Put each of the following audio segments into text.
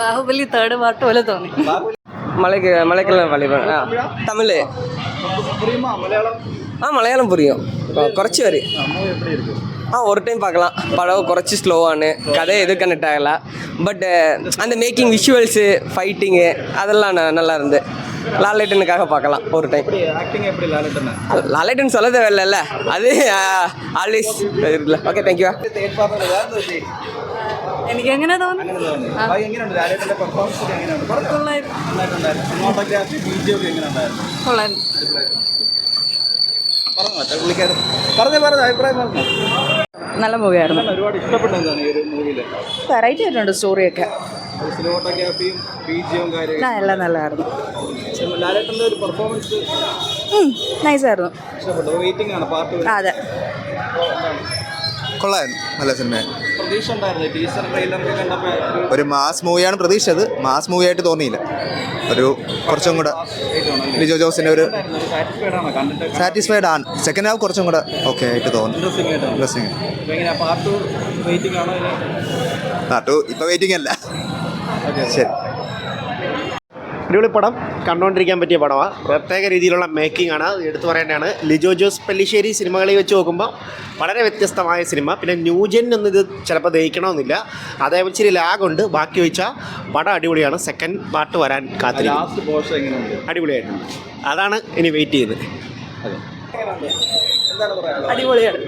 Baahubali third part പോലെ തോന്നി. മലയാളം തമിഴ് மலையாளம் புரியும் குறைச்சி வரி ஒரு டைம் பார்க்கலாம். படம் குறைச்சி ஸ்லோவானு கதை எது கனெக்ட் ஆகலை. பட் அந்த மேக்கிங் விஷுவல்ஸு ஃபைட்டிங்கு அதெல்லாம் நல்லா இருந்து லாலேட்டனுக்காக பார்க்கலாம் ஒரு டைம். லாலேட்டன் சொல்ல தேவையில்ல, அது ஆல்வேஸ் இருக்குல்ல. Okay, thank you. എനിക്ക് എങ്ങനെ തോന്നി? നല്ല മൂവിയായിരുന്നു. വെറൈറ്റി ആയിട്ടുണ്ട് സ്റ്റോറിയൊക്കെ. എല്ലാം നല്ലതായിരുന്നു. നൈസായിരുന്നു. അതെ, കൊള്ളായിരുന്നു. നല്ല സിനിമ. ഒരു മാസ് മൂവിയാണ് പ്രതീക്ഷിച്ചത്. മാസ് മൂവി ആയിട്ട് തോന്നിയില്ല. ഒരു കുറച്ചും കൂടെ ലിജോ ജോസിൻ്റെ ഒരു സാറ്റിസ്ഫൈഡ് ആണ്. സെക്കൻഡ് ഹാഫ് കുറച്ചും കൂടെ ഓക്കെ ആയിട്ട് തോന്നി. ഇൻട്രസ്റ്റിംഗ്. പാർട്ട് ഇപ്പോൾ വെയിറ്റിംഗ് അല്ല. ശരി. അടിപൊളി പടം, കണ്ടുകൊണ്ടിരിക്കാൻ പറ്റിയ പടമാണ്. പ്രത്യേക രീതിയിലുള്ള മേക്കിംഗ് ആണ്, എടുത്തു പറയേണ്ടതാണ്. ലിജോ ജോസ് പെല്ലിശ്ശേരി സിനിമകളിൽ വെച്ച് നോക്കുമ്പോൾ വളരെ വ്യത്യസ്തമായ സിനിമ. പിന്നെ ന്യൂജൻ ഒന്നും ഇത് ചിലപ്പോൾ ദഹിക്കണമെന്നില്ല, അതേപോലെ ഇച്ചിരി ലാഗുണ്ട്. ബാക്കി വെച്ചാൽ പടം അടിപൊളിയാണ്. സെക്കൻഡ് പാർട്ട് വരാൻ കാത്തിരിക്കും. അടിപൊളിയായിട്ടുണ്ട്. അതാണ് ഇനി വെയിറ്റ് ചെയ്യുന്നത്. അടിപൊളിയാണ്.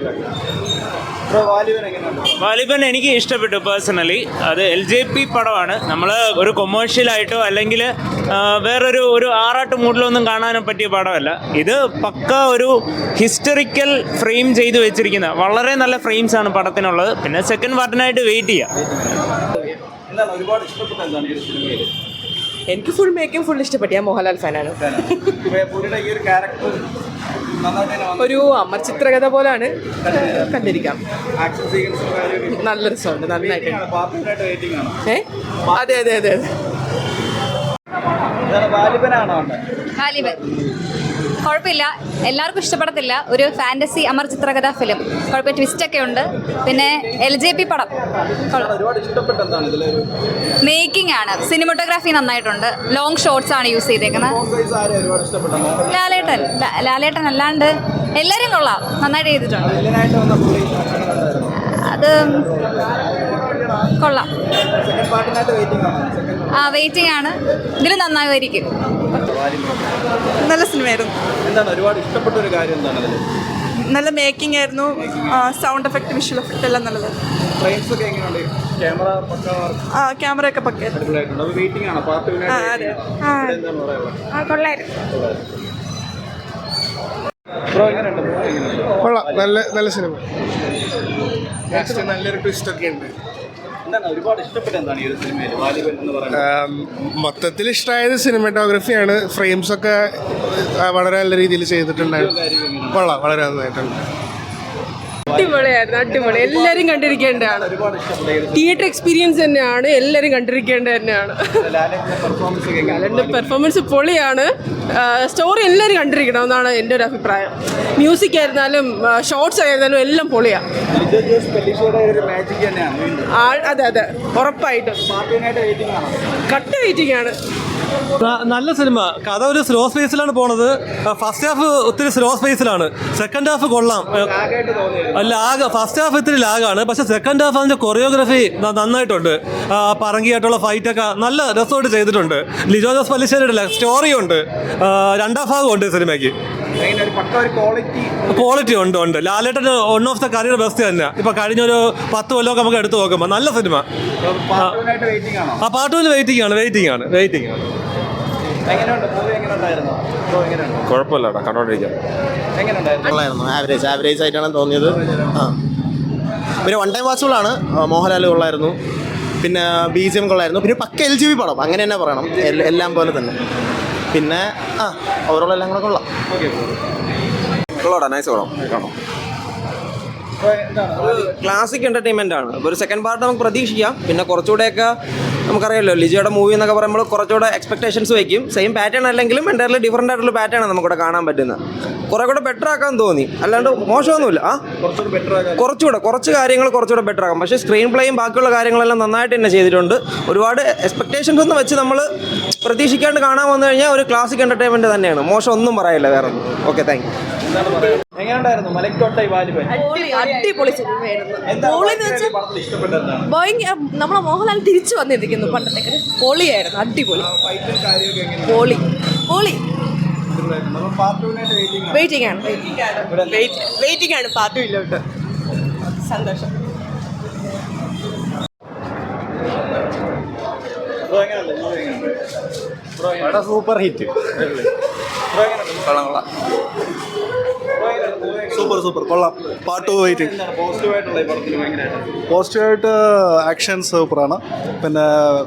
വാലിബൻ എനിക്ക് ഇഷ്ടപ്പെട്ടു പേഴ്സണലി. അത് LJP പടമാണ്. നമ്മൾ ഒരു കൊമേഴ്ഷ്യലായിട്ടോ അല്ലെങ്കിൽ വേറൊരു ആറാട്ട് മൂഡിലൊന്നും കാണാനും പറ്റിയ പടമല്ല ഇത്. പക്ക ഒരു ഹിസ്റ്ററിക്കൽ ഫ്രെയിം ചെയ്ത് വെച്ചിരിക്കുന്ന വളരെ നല്ല ഫ്രെയിംസ് ആണ് പടത്തിനുള്ളത്. പിന്നെ സെക്കൻഡ് പാർട്ടിനായിട്ട് വെയിറ്റ് ചെയ്യാം. എനിക്ക് ഫുൾ മേക്കിംഗ് ഫുൾ ഇഷ്ടപ്പെട്ടു. ഞാൻ മോഹൻലാൽ ഫാനാണ്. ഒരു അമർ ചിത്രകഥ പോലാണ്, കണ്ടിരിക്കാം. നല്ല രസമുണ്ട്, നന്നായിട്ട്. അതെ അതെ അതെ. വാലിബൻ കുഴപ്പമില്ല, എല്ലാവർക്കും ഇഷ്ടപ്പെടത്തില്ല. ഒരു ഫാൻറ്റസി അമർ ചിത്രകഥ ഫിലിം. കുഴപ്പമില്ല, ട്വിസ്റ്റൊക്കെ ഉണ്ട്. പിന്നെ LJP പടം മേക്കിംഗ് ആണ്. സിനിമോട്ടോഗ്രാഫി നന്നായിട്ടുണ്ട്. ലോങ് ഷോട്ട്സ് ആണ് യൂസ് ചെയ്തേക്കുന്നത്. ലാലേട്ടൻ അല്ലാണ്ട് എല്ലാവരും കൊള്ളാം, നന്നായിട്ട് ചെയ്തിട്ടുണ്ട്. അത് കൊള്ളാം. വെയിറ്റിംഗ് ആണ്. ഇതിൽ നന്നായിരിക്കും. നല്ല സിനിമയായിരുന്നു. ഒരുപാട് ഇഷ്ടപ്പെട്ട ഒരു കാര്യം എന്താണ് അതിൽ? നല്ല മേക്കിംഗ് ആയിരുന്നു. സൗണ്ട് എഫക്റ്റ്, വിഷ്വൽ എഫക്റ്റ് എല്ലാം നല്ലതാണ്. ക്യാമറ ഒക്കെ പക്കയായിരുന്നു. കൊള്ളാം. നല്ല സിനിമ. നല്ലൊരു ട്വിസ്റ്റ് ഒക്കെ ഉണ്ട്. മൊത്തത്തിൽ ഇഷ്ടമായത് സിനിമാറ്റോഗ്രഫിയാണ്. ഫ്രെയിംസ് ഒക്കെ വളരെ നല്ല രീതിയിൽ ചെയ്തിട്ടുണ്ടായിരുന്നു. കൊള്ളാം, വളരെ നന്നായിട്ടുണ്ട്. അടിപൊളിയായിരുന്നു, അടിപൊളി. എല്ലാവരും കണ്ടിരിക്കേണ്ടതാണ്. തിയേറ്റർ എക്സ്പീരിയൻസ് തന്നെയാണ്, എല്ലാവരും കണ്ടിരിക്കേണ്ടത് തന്നെയാണ്. ലാലേട്ടൻ്റെ പെർഫോമൻസ് പൊളിയാണ്. സ്റ്റോറി എല്ലാവരും കണ്ടിരിക്കണം എന്നാണ് എൻ്റെ ഒരു അഭിപ്രായം. മ്യൂസിക് ആയിരുന്നാലും ഷോർട്സ് ആയിരുന്നാലും എല്ലാം പൊളിയാണ്. അതെ അതെ, ഉറപ്പായിട്ടും കട്ട് വെയിറ്റിംഗ് ആണ്. നല്ല സിനിമ. കഥ ഒരു സ്ലോ സ്പേസിലാണ് പോണത്. ഫസ്റ്റ് ഹാഫ് ഒത്തിരി സ്ലോ സ്പേസിലാണ്. സെക്കൻഡ് ഹാഫ് കൊള്ളാം. ഫസ്റ്റ് ഹാഫ് ഇത്തിരി ലാഗാണ്. പക്ഷെ സെക്കൻഡ് ഹാഫ് അതിൻ്റെ കൊറിയോഗ്രഫി നന്നായിട്ടുണ്ട്. പറങ്കിയായിട്ടുള്ള ഫൈറ്റൊക്കെ നല്ല രസമായിട്ട് ചെയ്തിട്ടുണ്ട്. ലിജോ ജോസ് പല്ലിശ്ശേരിയുടെ സ്റ്റോറിയുണ്ട്. രണ്ടാം ഭാഗമുണ്ട് സിനിമയ്ക്ക്. ക്വാളിറ്റി ഉണ്ട്. Lalettan one of the career best തന്നെ. ഇപ്പം കഴിഞ്ഞൊരു 10 കൊല്ലമൊക്കെ നമുക്ക് എടുത്ത് നോക്കുമ്പോൾ നല്ല സിനിമ. ആ പാട്ടുവിന് വെയിറ്റിംഗ് ആണ്. കുഴപ്പമില്ല, കണ്ടോണ്ടിരിക്കാം. ആവറേജ് ആയിട്ടാണ് തോന്നിയത്. പിന്നെ വൺ ടൈം വാച്ചബിളാണ്. മോഹൻലാൽ കൊള്ളായിരുന്നു. പിന്നെ BGM കൊള്ളായിരുന്നു. പിന്നെ പക്ക LJP പടം, അങ്ങനെ തന്നെ പറയണം. എല്ലാം പോലെ തന്നെ. പിന്നെ ഓവറോൾ എല്ലാം കൂടെ കൊള്ളാം. കൊള്ളാം, നൈസ് പടം. കാണാം. ക്ലാസിക് എൻ്റർടൈൻമെൻ്റ് ആണ്. അപ്പോൾ ഒരു സെക്കൻഡ് പാർട്ട് നമുക്ക് പ്രതീക്ഷിക്കാം. പിന്നെ കുറച്ചുകൂടെയൊക്കെ നമുക്കറിയാമല്ലോ ലിജോയുടെ മൂവി എന്നൊക്കെ പറയുമ്പോൾ കുറച്ചുകൂടെ എക്സ്പെക്ടേഷൻസ് വയ്ക്കും. സെയിം പാറ്റേൺ അല്ലെങ്കിലും എൻ്റയർലി ഡിഫറൻ്റ് ആയിട്ടുള്ള പാറ്റേൺ ആണ് നമുക്കിവിടെ കാണാൻ പറ്റുന്നത്. കുറേ കൂടെ ബെറ്റർ ആക്കാൻ തോന്നി, അല്ലാണ്ട് മോശമൊന്നുമില്ല. കുറച്ച് കാര്യങ്ങൾ കുറച്ചുകൂടെ ബെറ്റർ ആക്കാം. പക്ഷേ സ്ക്രീൻ പ്ലേയും ബാക്കിയുള്ള കാര്യങ്ങളെല്ലാം നന്നായിട്ട് തന്നെ ചെയ്തിട്ടുണ്ട്. ഒരുപാട് എക്സ്പെക്ടേഷൻസ് ഒന്നും വെച്ച് നമ്മൾ പ്രതീക്ഷിക്കാണ്ട് കാണാൻ വന്നു കഴിഞ്ഞാൽ ഒരു ക്ലാസിക് എൻ്റർടൈൻമെൻറ്റ് തന്നെയാണ്. മോശം ഒന്നും പറയില്ല വേറെ ഒന്നും. Okay, thank you. എങ്ങനെയുണ്ടായിരുന്നു മലക്കോട്ടെ വാലിബൻ? അടിപൊളി സിനിമയായിരുന്നു. നമ്മളെ മോഹൻലാൽ തിരിച്ചു വന്നിരിക്കുന്നു പണ്ടത്തേക്ക്. പൊളിയായിരുന്നു, അടിപൊളി. പൊളി പൊളി. വെയിറ്റിംഗ് ആണ് പാർട്ട് ഇല്ലോട്ട്. സന്തോഷം. Super hit. സൂപ്പർ കൊള്ളാം. Part 2 waiting. പോസിറ്റീവായിട്ട് ആക്ഷൻ സൂപ്പറാണ്, പിന്നെ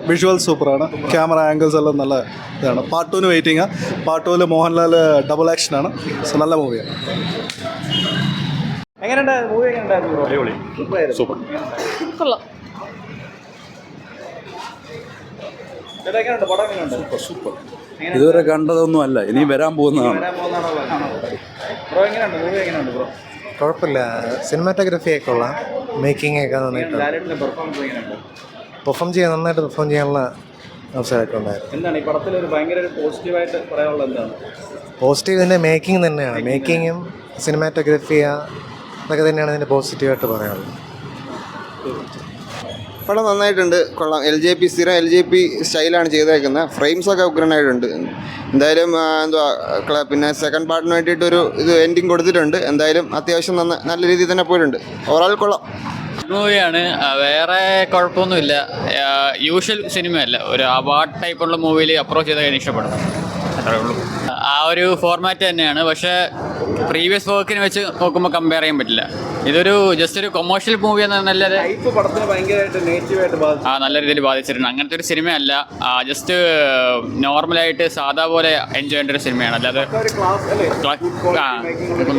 വിഷ്വൽ സൂപ്പറാണ്, ക്യാമറ ആംഗിൾസ് എല്ലാം നല്ല ഇതാണ്. Part 2 waiting. Part 2 Mohanlal double ആക്ഷനാണ്. സോ നല്ല മൂവിയാണ്. എങ്ങനെയുണ്ടായിരുന്നു മൂവി? എങ്ങനെയുണ്ടായിരുന്നു? സൂപ്പർ. കൊള്ളാം. എങ്ങനെയുണ്ട് പടം? എങ്ങനെയുണ്ട്? സൂപ്പർ. ഇതുവരെ കണ്ടതൊന്നും അല്ല, ഇനി വരാൻ പോകുന്നതാണ്. ബ്രോ എങ്ങനെയുണ്ട് മൂവി? എങ്ങനെയുണ്ട് ബ്രോ? കുഴപ്പമില്ല. സിനിമാറ്റോഗ്രാഫി ഒക്കെ കൊള്ളാം, മേക്കിംഗ് ഒക്കെ നന്നായിട്ട് ലാലേട്ടൻ്റെ പെർഫോമൻസ് എങ്ങനെയുണ്ട്? നന്നായിട്ട് പെർഫോം ചെയ്യാനുള്ള അവസരമൊക്കെ ഉണ്ടായിരുന്നു. എന്താണ് ഈ പടത്തിൽ ഒരു ഭയങ്കര ഒരു പോസിറ്റീവായിട്ട് പറയാനുള്ളത്? എന്താണ് പോസിറ്റീവ് ഇതിൻ്റെ മേക്കിംഗ് തന്നെയാണ്. മേക്കിങ്ങും സിനിമാറ്റോഗ്രാഫി അതൊക്കെ തന്നെയാണ് ഇതിൻ്റെ പോസിറ്റീവായിട്ട് പറയാനുള്ളത്. പടം നന്നായിട്ടുണ്ട്, കൊള്ളാം. സ്ഥിരം LJP സ്റ്റൈലാണ് ചെയ്തേക്കുന്നത്. ഫ്രെയിംസൊക്കെ ഉഗ്രനായിട്ടുണ്ട്. എന്തായാലും പിന്നെ സെക്കൻഡ് പാർട്ടിന് വേണ്ടിയിട്ടൊരു എൻഡിങ് കൊടുത്തിട്ടുണ്ട്. എന്തായാലും അത്യാവശ്യം നല്ല രീതിയിൽ തന്നെ പോയിട്ടുണ്ട്. ഓവറോൾ കൊള്ളാം. മൂവിയാണ്, വേറെ കുഴപ്പമൊന്നുമില്ല. യൂഷ്വൽ സിനിമയല്ല, ഒരു അവാർഡ് ടൈപ്പുള്ള മൂവിയിൽ അപ്രോച്ച് ചെയ്താൽ എനിക്ക് ഇഷ്ടപ്പെടും. അത്രേ ഉള്ളൂ. ആ ഒരു ഫോർമാറ്റ് തന്നെയാണ്. പക്ഷേ പ്രീവിയസ് വർക്കിനെ വെച്ച് നോക്കുമ്പോൾ കമ്പയർ ചെയ്യാൻ പറ്റില്ല. ഇതൊരു ജസ്റ്റ് ഒരു കൊമേഴ്ഷ്യൽ മൂവി എന്ന നല്ലൊരു നല്ല രീതിയിൽ ബാധിച്ചിട്ടുണ്ട്. അങ്ങനത്തെ ഒരു സിനിമയല്ല, ജസ്റ്റ് നോർമലായിട്ട് സാധാ പോലെ എൻജോയ് ചെയ്യേണ്ട ഒരു സിനിമയാണ്. അല്ലാതെ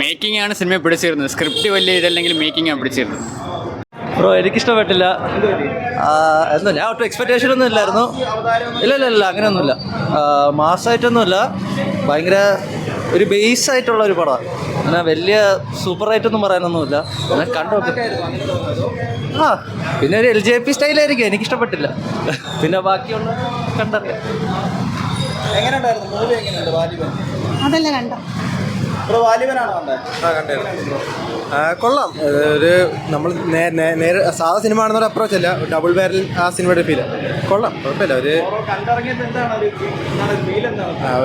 മേക്കിംഗ് ആണ് സിനിമയെ പിടിച്ചിരുന്നത്. സ്ക്രിപ്റ്റ് വലിയ ഇതല്ലെങ്കിൽ മേക്കിംഗ് ആണ് പിടിച്ചിരുന്നത്. ബ്രോ എനിക്കിഷ്ടപ്പെട്ടില്ല. എന്താ ഞാൻ ഒട്ടും എക്സ്പെക്റ്റേഷൻ ഒന്നും ഇല്ലായിരുന്നു. ഇല്ല അങ്ങനെയൊന്നുമില്ല. മാസമായിട്ടൊന്നുമില്ല, ഭയങ്കര ഒരു ബേസ് ആയിട്ടുള്ള ഒരു പടമാണ്. അങ്ങനെ വലിയ സൂപ്പറായിട്ടൊന്നും പറയാനൊന്നുമില്ല. അങ്ങനെ കണ്ടു. പിന്നെ ഒരു LJP സ്റ്റൈലായിരിക്കും, എനിക്കിഷ്ടപ്പെട്ടില്ല. പിന്നെ ബാക്കിയുള്ള കണ്ടറിയാം. എങ്ങനെയുണ്ടായിരുന്നു മൂവി? എങ്ങനെയുണ്ട് വാലിബൻ? അതല്ല കണ്ട ബ്രോ വാലിബനാണോ കണ്ടത്? കൊള്ളാം. ഒരു നമ്മൾ നേരെ സാധാ സിനിമ ആണെന്നൊരു അപ്രോച്ച് അല്ല, ഡബിൾ ബാരൽ ആ സിനിമയുടെ ഫീൽ കൊള്ളാം. കുഴപ്പമില്ല.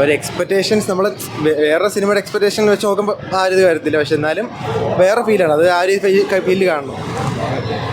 ഒരു എക്സ്പെക്റ്റേഷൻസ് നമ്മൾ വേറെ സിനിമയുടെ എക്സ്പെക്റ്റേഷൻ വെച്ച് നോക്കുമ്പോൾ ആ ഒരു ഇത് വരത്തില്ല. പക്ഷെ എന്നാലും വേറെ ഫീലാണ് അത്. ആ ഒരു ഫീല് കാണണം.